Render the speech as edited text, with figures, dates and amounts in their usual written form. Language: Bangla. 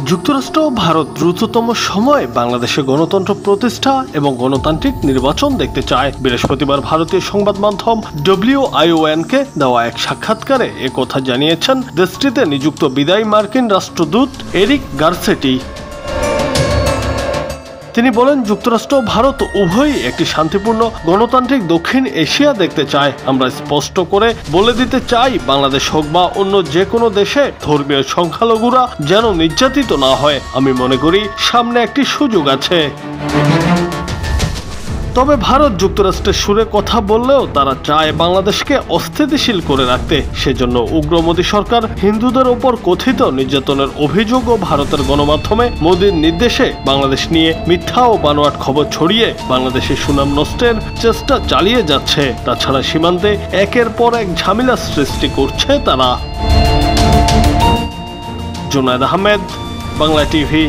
যুক্তরাষ্ট্র ও ভারত দ্রুততম সময়ে বাংলাদেশে গণতন্ত্র প্রতিষ্ঠা এবং গণতান্ত্রিক নির্বাচন দেখতে চায়। বৃহস্পতিবার ভারতীয় সংবাদ মাধ্যম WION-কে দেওয়া এক সাক্ষাৎকারে একথা জানিয়েছেন দেশটিতে নিযুক্ত বিদায়ী মার্কিন রাষ্ট্রদূত এরিক গারসেটি। তিনি বলেন, যুক্তরাষ্ট্র ও ভারত উভয়ই একটি শান্তিপূর্ণ গণতান্ত্রিক দক্ষিণ এশিয়া দেখতে চায়। আমরা স্পষ্ট করে বলে দিতে চাই, বাংলাদেশ হোক বা অন্য যে কোনো দেশে ধর্মীয় সংখ্যালঘুরা যেন নির্যাতিত না হয়। আমি মনে করি সামনে একটি সুযোগ আছে। তবে ভারত যুক্তরাষ্ট্রের সুরে কথা বললেও তারা চায় বাংলাদেশকে অস্থিতিশীল করে রাখতে। সেজন্য উগ্র মোদী সরকার হিন্দুদের ওপর কথিত নির্যাতনের অভিযোগ ও ভারতের গণমাধ্যমে মোদীর নির্দেশে বাংলাদেশ নিয়ে মিথ্যা ও বানোয়াট খবর ছড়িয়ে বাংলাদেশের সুনাম নষ্টের চেষ্টা চালিয়ে যাচ্ছে। তাছাড়া সীমান্তে একের পর এক ঝামেলা সৃষ্টি করছে তারা। জুনায়েদ আহমেদ, বাংলা টিভি।